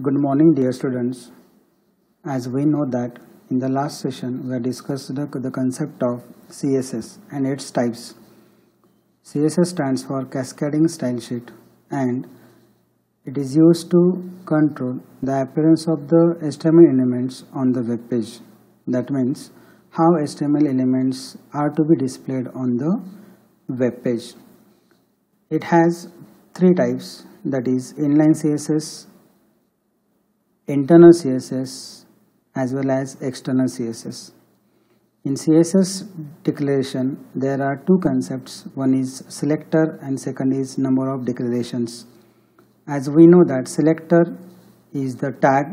Good morning, dear students. As we know that in the last session we discussed the concept of CSS and its types. CSS stands for Cascading Style Sheet and it is used to control the appearance of the HTML elements on the web page. That means how HTML elements are to be displayed on the web page. It has three types, that is inline CSS, internal CSS as well as external CSS. In CSS declaration there are two concepts, one is selector and second is number of declarations. As we know that selector is the tag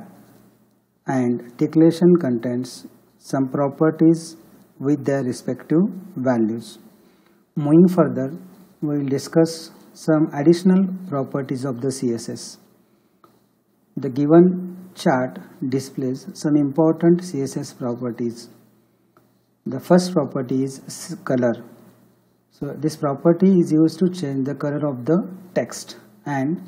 and declaration contains some properties with their respective values. Moving further, we will discuss some additional properties of the CSS. The given chart displays some important CSS properties. The first property is color. So this property is used to change the color of the text, and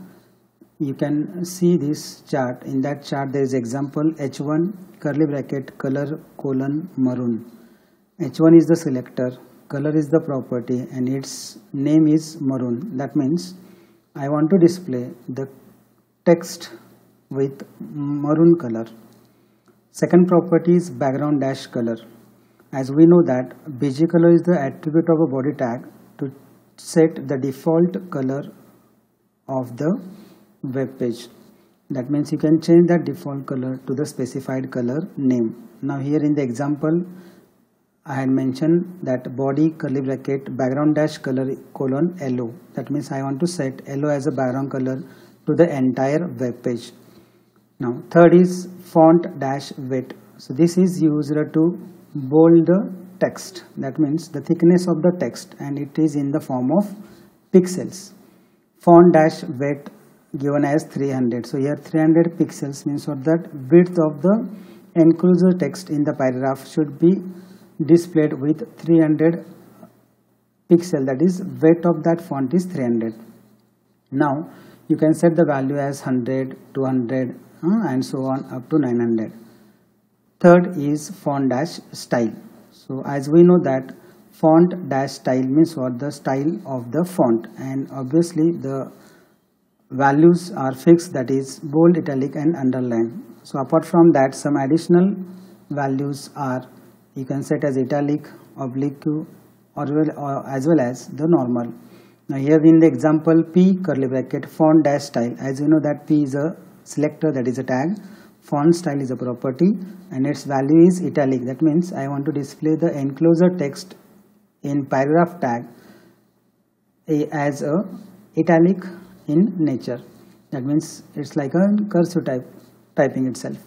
you can see this chart. In that chart there is example h1 curly bracket color colon maroon. H1 is the selector, color is the property and its name is maroon. That means I want to display the text with maroon color. Second property is background dash color. As we know that bg color is the attribute of a body tag to set the default color of the web page. That means you can change that default color to the specified color name. Now here in the example I had mentioned that body curly bracket background dash color colon yellow. That means I want to set yellow as a background color to the entire web page. Now third is font dash weight. So this is used to bold the text. That means the thickness of the text and it is in the form of pixels. Font dash weight given as 300. So here 300 pixels means what, that width of the enclosure text in the paragraph should be displayed with 300 pixel, that is weight of that font is 300. Now you can set the value as 100, 200 and so on up to 900. Third is font dash style. So as we know that font dash style means what, the style of the font, and obviously the values are fixed, that is bold, italic and underline. So apart from that some additional values are you can set as italic, oblique or as well as the normal. Now here in the example p curly bracket font dash style, as you know that p is a selector, that is a tag, font style is a property and its value is italic. That means I want to display the enclosure text in paragraph tag as a italic in nature. That means it's like a cursive typing itself.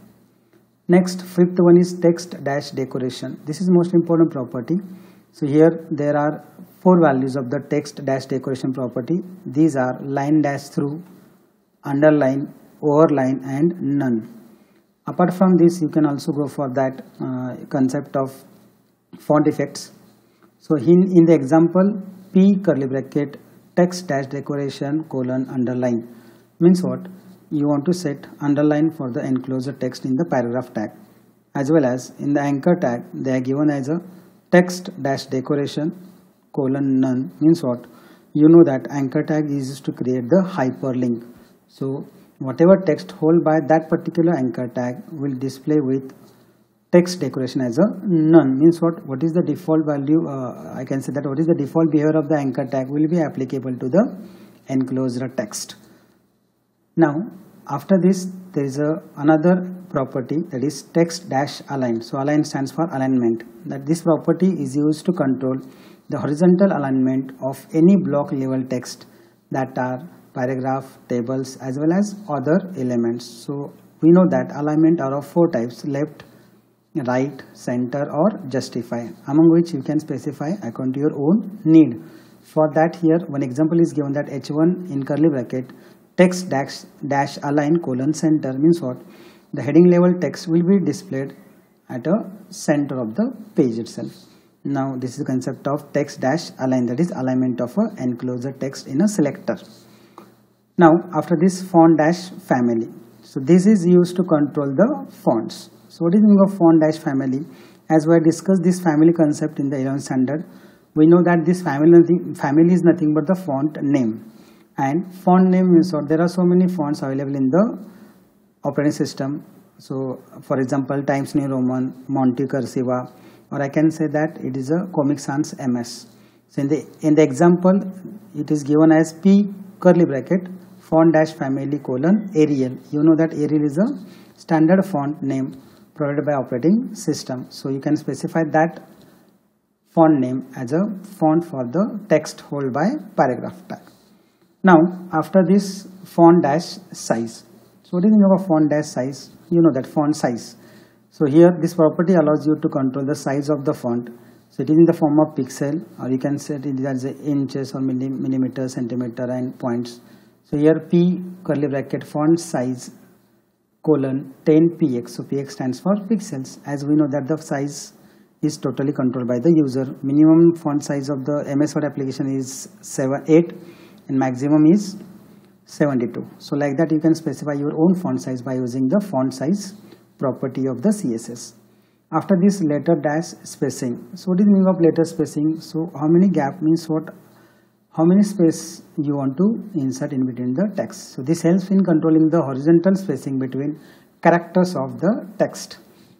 Next, fifth one is text dash decoration. This is most important property. So here there are four values of the text dash decoration property. These are line dash through, underline, overline and none. Apart from this you can also go for that concept of font effects. So in the example p curly bracket text dash decoration colon underline means what, you want to set underline for the enclosure text in the paragraph tag, as well as in the anchor tag they are given as a text dash decoration colon none means what, you know that anchor tag is used to create the hyperlink. So whatever text held by that particular anchor tag will display with text decoration as a none means what is the default value, I can say that what is the default behavior of the anchor tag will be applicable to the enclosure text. Now after this there is another property, that is text dash align. So align stands for alignment. That this property is used to control the horizontal alignment of any block level text that are paragraph, tables as well as other elements. So we know that alignment are of four types: left, right, center or justify, among which you can specify according to your own need. For that here one example is given, that h1 in curly bracket text dash align colon center means what, the heading level text will be displayed at a center of the page itself. Now this is the concept of text dash align, that is alignment of a enclosure text in a selector. Now after this font dash family. So this is used to control the fonts. So what is the meaning of font dash family? As we discussed this family concept in the 11th standard, we know that this family is nothing but the font name. And font name means what? There are so many fonts available in the operating system. So for example, Times New Roman, Monty Cursiva, or I can say that it is a Comic Sans MS. So in the example, it is given as P curly bracket font dash family colon Arial. You know that Arial is a standard font name provided by operating system. So you can specify that font name as a font for the text held by paragraph tag. Now after this, font dash size. So what is the meaning of font dash size? You know that font size. So here this property allows you to control the size of the font. So it is in the form of pixel, or you can set it as inches or millimeter, centimeter and points. So here P curly bracket font size colon 10px. So px stands for pixels. As we know that the size is totally controlled by the user. Minimum font size of the MS Word application is 8 and maximum is 72. So like that you can specify your own font size by using the font size property of the CSS. After this, letter dash spacing. So what is the meaning of letter spacing? So how many gap means what? How many space you want to insert in between the text. So this helps in controlling the horizontal spacing between characters of the text.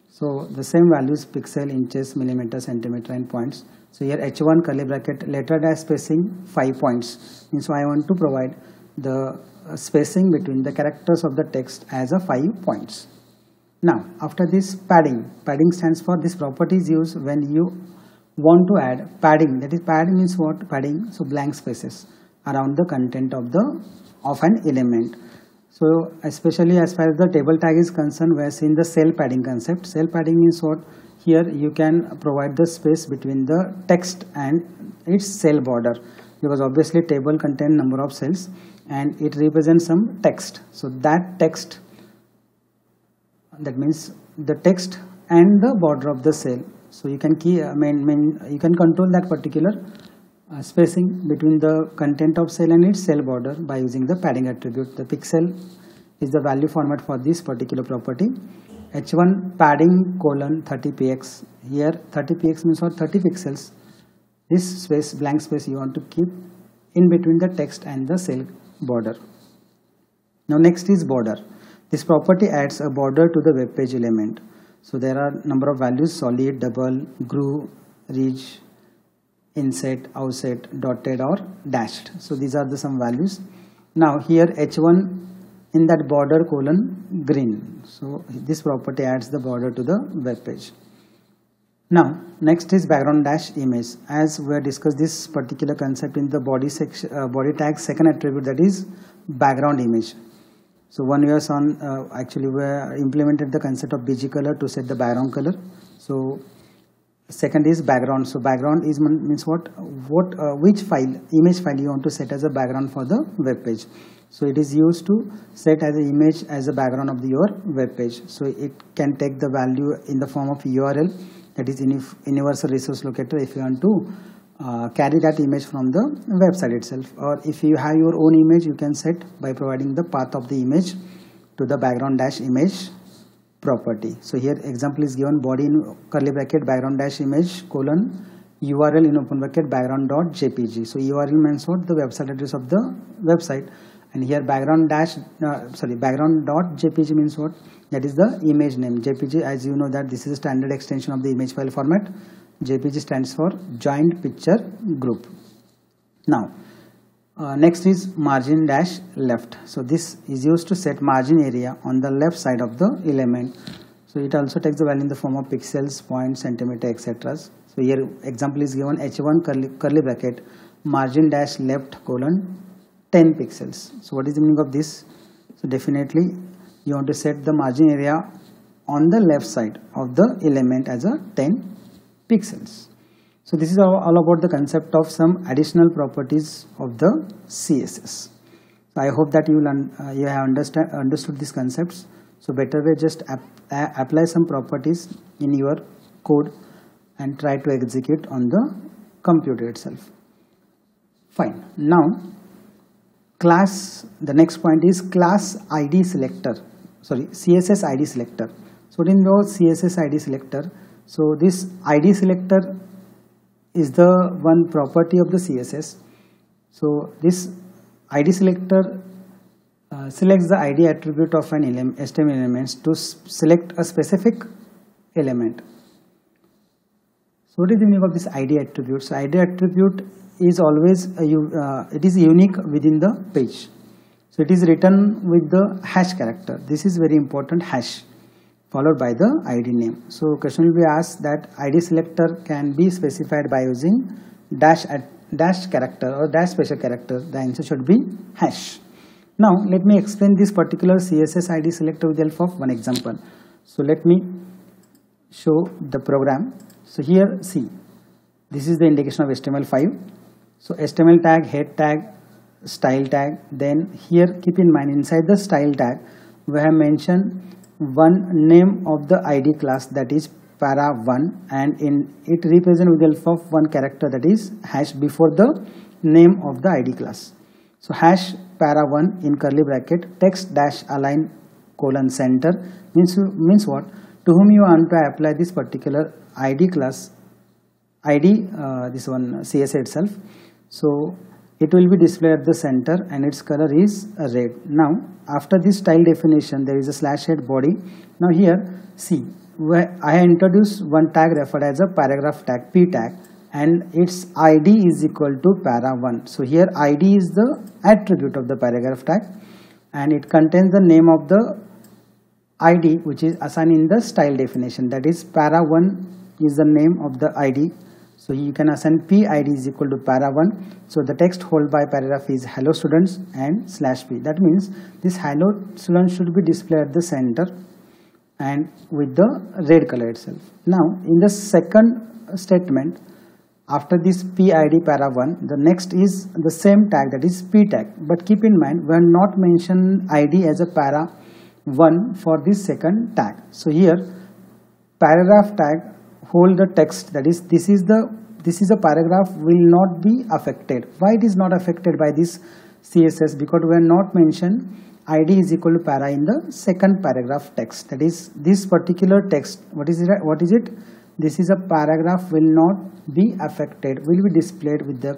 So the same values pixel, inches, millimeter, centimeter and points. So here H1 curly bracket letter dash spacing 5 points. And so I want to provide the spacing between the characters of the text as a 5 points. Now after this, padding. Padding stands for, this property is used when you want to add padding. That is, padding means what? Padding, so blank spaces around the content of an element. So especially as far as the table tag is concerned, we have seen the cell padding concept. Cell padding means what? Here you can provide the space between the text and its cell border, because obviously table contains number of cells and it represents some text. So that text, that means the text and the border of the cell. So you can you can control that particular spacing between the content of cell and its cell border by using the padding attribute. The pixel is the value format for this particular property. H1 padding colon 30px. Here 30px means what? 30 pixels. This space, blank space, you want to keep in between the text and the cell border. Now next is border. This property adds a border to the web page element. So there are number of values: solid, double, groove, ridge, inset, offset, dotted or dashed. So these are the some values. Now here H1 in that border colon green. So this property adds the border to the web page. Now next is background dash image. As we have discussed this particular concept in the body section, body tag second attribute, that is background image. So 1 year on actually we implemented the concept of BG color to set the background color. So second is background. So background is means what which file, image file you want to set as a background for the web page. So it is used to set as an image as a background of your web page. So it can take the value in the form of URL, that is universal resource locator, if you want to carry that image from the website itself, or if you have your own image, you can set by providing the path of the image to the background dash image property. So here example is given: body in curly bracket background dash image colon URL in open bracket background.jpg. So URL means what? The website address of the website, and here background.jpg means what? That is the image name. JPG, as you know that this is a standard extension of the image file format. JPG stands for joint picture group. Now next is margin dash left. So this is used to set margin area on the left side of the element. So it also takes the value in the form of pixels, points, centimeter, etc. So here example is given: H1 curly bracket margin dash left colon 10 pixels. So what is the meaning of this? So definitely you want to set the margin area on the left side of the element as a 10 pixels. So this is all about the concept of some additional properties of the CSS. So I hope that you have understood these concepts. So better way, just apply some properties in your code and try to execute on the computer itself. Fine. Now class, the next point is class ID selector. CSS ID selector. So what is the CSS ID selector? So this ID selector is the one property of the CSS. So this ID selector selects the ID attribute of an HTML elements to select a specific element. So what is the meaning of this ID attribute? So ID attribute is always it is unique within the page. So it is written with the hash character. This is very important, hash followed by the ID name. So question will be asked that ID selector can be specified by using dash character or dash special character. The answer should be hash. Now let me explain this particular CSS ID selector with the help of one example. So let me show the program. So here see, this is the indication of HTML5. So HTML tag, head tag, style tag. Then here keep in mind, inside the style tag we have mentioned one name of the ID class, that is para1, and in it represent with the help of one character, that is hash, before the name of the ID class. So hash para1 in curly bracket text dash align colon center means what? To whom you want to apply this particular ID class, this one CSS itself. So it will be displayed at the center and its color is red. Now after this style definition there is a slash head body. Now here see, where I introduced one tag referred as a paragraph tag, p tag, and its ID is equal to para1. So here ID is the attribute of the paragraph tag and it contains the name of the ID which is assigned in the style definition, that is para1 is the name of the ID. So you can assign PID is equal to para1. So the text held by paragraph is hello students and slash p. That means this hello students should be displayed at the center and with the red color itself. Now in the second statement, after this PID para1, the next is the same tag, that is p tag. But keep in mind, we are not mention ID as a para1 for this second tag. So here paragraph tag hold the text, that is this is a paragraph will not be affected. Why it is not affected by this CSS? Because we are not mention ID is equal to para in the second paragraph text, that is this particular text. What is it? This is a paragraph will not be affected, will be displayed with the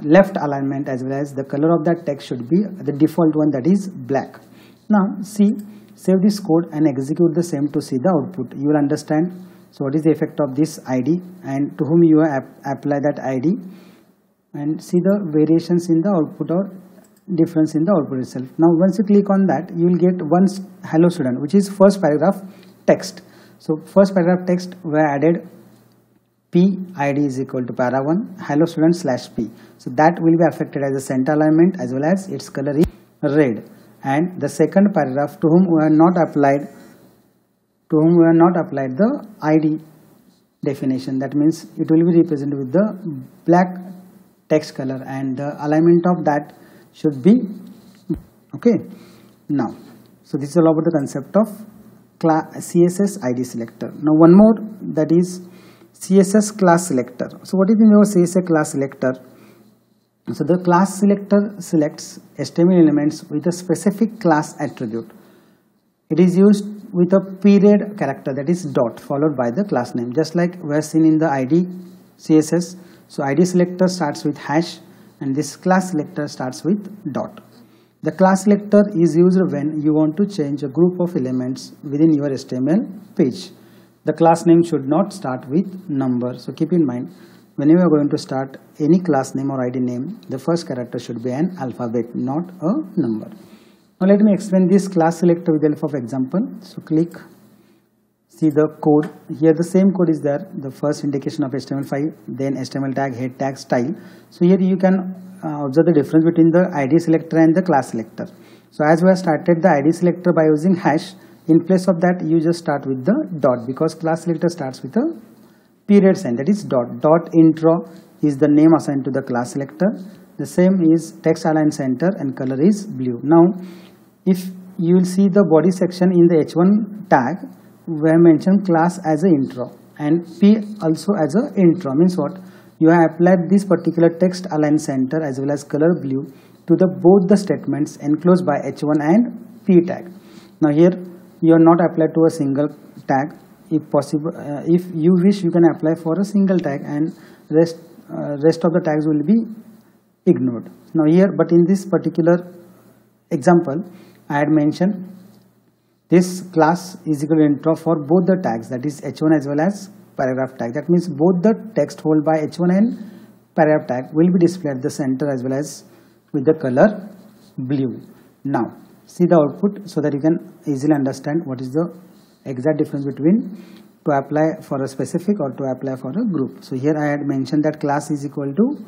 left alignment, as well as the color of that text should be the default one, that is black. Now see, save this code and execute the same to see the output. You will understand. So what is the effect of this ID and to whom you apply that ID, and see the variations in the output or difference in the output itself. Now once you click on that, you will get one hello student, which is first paragraph text. So first paragraph text we added PID is equal to para1 hello student slash p. So that will be affected as a center alignment as well as its color is red. And the second paragraph, to whom we are not applied the ID definition, that means it will be represented with the black text color and the alignment of that should be okay. Now so this is all about the concept of CSS ID selector. Now one more, that is CSS class selector. So what is the meaning of CSS class selector? So the class selector selects HTML elements with a specific class attribute. It is used with a period character, that is dot, followed by the class name, just like we have seen in the ID CSS. So ID selector starts with hash and this class selector starts with dot. The class selector is used when you want to change a group of elements within your HTML page. The class name should not start with number. So keep in mind, whenever you are going to start any class name or ID name, the first character should be an alphabet, not a number. Now let me explain this class selector with the help of example. So click, see the code. Here the same code is there, the first indication of HTML5, then HTML tag, head tag, style. So here you can observe the difference between the ID selector and the class selector. So as we have started the ID selector by using hash, in place of that you just start with the dot, because class selector starts with a period sign, that is dot. Dot intro is the name assigned to the class selector. The same is text align center and color is blue. Now if you will see the body section in the h1 tag, we have mentioned class as a intro and p also as a intro. Means what? You have applied this particular text align center as well as color blue to the both the statements enclosed by h1 and P tag. Now here you are not applied to a single tag. If possible, if you wish, you can apply for a single tag, and rest of the tags will be ignored. Now here, but in this particular example, I had mentioned this class is equal to intro for both the tags, that is h1 as well as paragraph tag. That means both the text held by h1 and paragraph tag will be displayed at the center as well as with the color blue. Now see the output so that you can easily understand what is the exact difference between to apply for a specific or to apply for a group. So here I had mentioned that class is equal to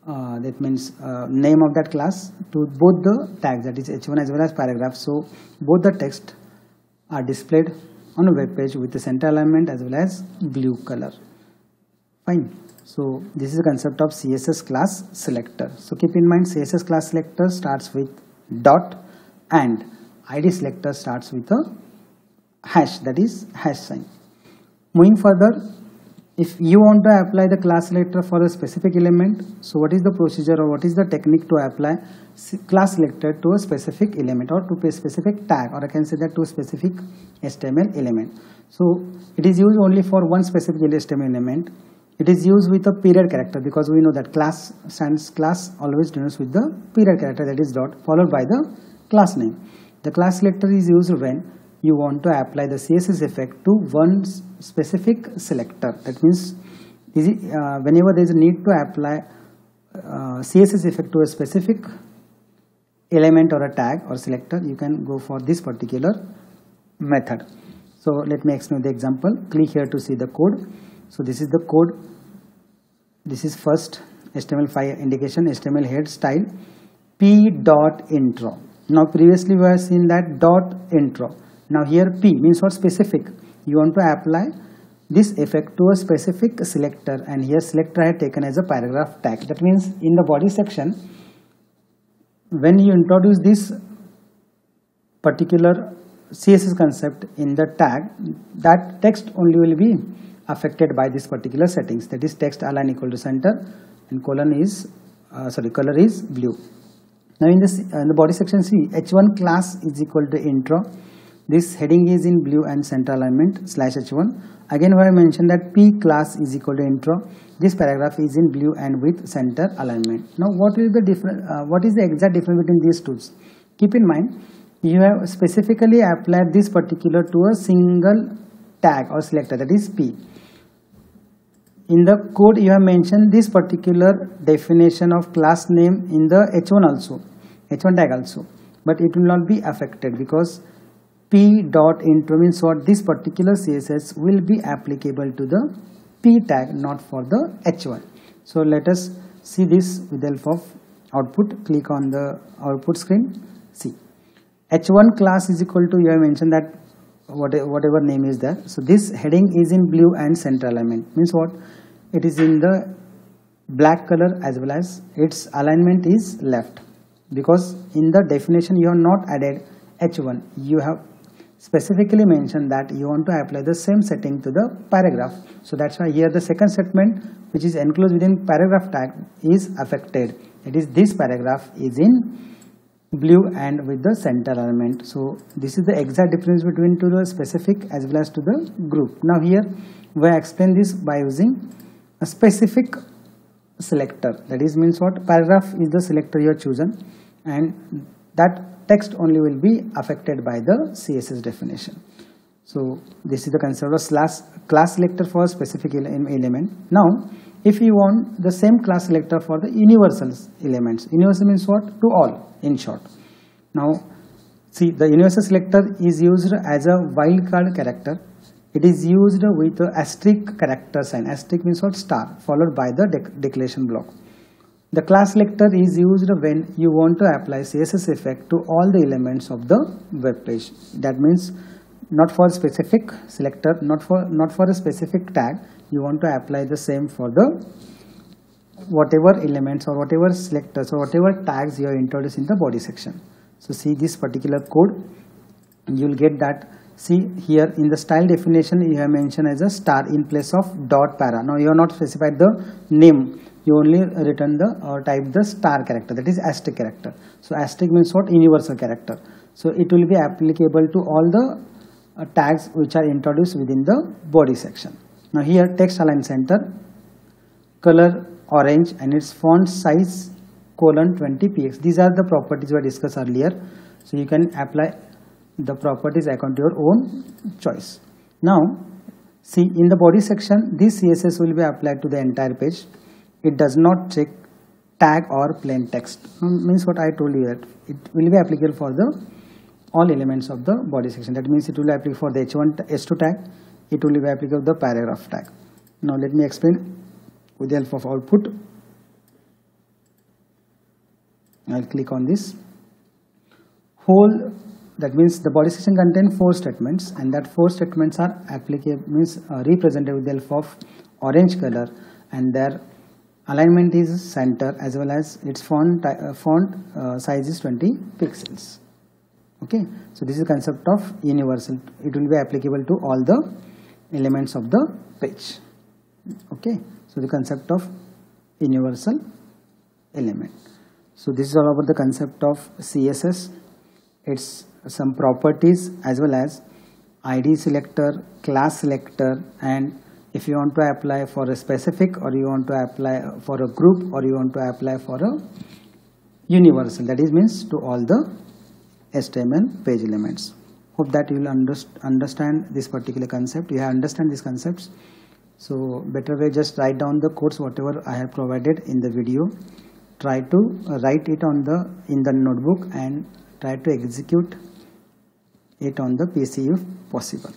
that means name of that class to both the tags, that is h1 as well as paragraph. So both the text are displayed on a web page with the center alignment as well as blue color. Fine. So this is the concept of CSS class selector. So keep in mind, CSS class selector starts with dot and ID selector starts with a hash, that is hash sign. Moving further, if you want to apply the class selector for a specific element, so what is the procedure or what is the technique to apply class selector to a specific element or to a specific tag, or I can say that to a specific HTML element. So it is used only for one specific HTML element. It is used with a period character because we know that class always denotes with the period character, that is dot, followed by the class name. The class selector is used when you want to apply the CSS effect to one specific selector. That means whenever there is a need to apply CSS effect to a specific element or a tag or selector, you can go for this particular method. So let me explain the example. Click here to see the code. So this is the code. This is first HTML5 indication, HTML head style p.intro. Now previously we have seen that dot intro. Now here P means for specific. You want to apply this effect to a specific selector, and here selector I had taken as a paragraph tag. That means in the body section, when you introduce this particular CSS concept in the tag, that text only will be affected by this particular settings, that is text align equal to center and color is blue. Now in the body section, see h1 class is equal to intro. This heading is in blue and center alignment /h1. Again we have mentioned that p class is equal to intro. This paragraph is in blue and with center alignment. Now what is the difference? What is the exact difference between these two? Keep in mind, you have specifically applied this particular to a single tag or selector, that is p. In the code you have mentioned this particular definition of class name in the h1 tag also, but it will not be affected because p.intro means what, this particular CSS will be applicable to the p tag, not for the h1. So let us see this with the help of output. Click on the output screen. See, h1 class is equal to, you have mentioned that whatever name is there. So this heading is in blue and center alignment means what, it is in the black color as well as its alignment is left, because in the definition you have not added h1. You have specifically mentioned that you want to apply the same setting to the paragraph. So that's why here the second statement, which is enclosed within paragraph tag, is affected. It is this paragraph is in blue and with the center alignment. So this is the exact difference between to the specific as well as to the group. Now here we explain this by using a specific selector. That is means what, paragraph is the selector you have chosen, and that text only will be affected by the CSS definition. So this is the concept of class selector for specific element. Now if you want the same class selector for the universal elements, universal means what, to all in short. Now see, the universal selector is used as a wildcard character. It is used with a asterisk character sign. Asterisk means what, star, followed by the declaration block. The class selector is used when you want to apply CSS effect to all the elements of the web page. That means not for a specific selector, not for a specific tag. You want to apply the same for the whatever elements or whatever selectors or whatever tags you have introduced in the body section. So see this particular code, you will get that. See here in the style definition you have mentioned as a star in place of dot para. Now you have not specified the name. You only written the or type the star character, that is asterisk character. So asterisk means what, universal character. So it will be applicable to all the tags which are introduced within the body section. Now here text align center, color orange, and its font size :20 px. These are the properties we discussed earlier. So you can apply the properties according to your own choice. Now see, in the body section, this CSS will be applied to the entire page. It does not check tag or plain text. Means what I told you, that it will be applicable for the all elements of the body section. That means it will be applicable for the H1, H2 tag. It will be applicable to the paragraph tag. Now let me explain with the help of output. I'll click on this whole. That means the body section contains 4 statements, and that 4 statements are applicable, means represented with the help of orange color, and their alignment is center, as well as its font size is 20 pixels. Okay, so this is the concept of universal. It will be applicable to all the elements of the page. Okay, so the concept of universal element. So this is all about the concept of CSS. It's some properties, as well as ID selector, class selector, and if you want to apply for a specific, or you want to apply for a group, or you want to apply for a universal, that is means to all the HTML page elements. Hope that you will understand this particular concept. You have understand these concepts. So better way, just write down the codes whatever I have provided in the video. Try to write it on in the notebook, and try to execute it on the PC if possible.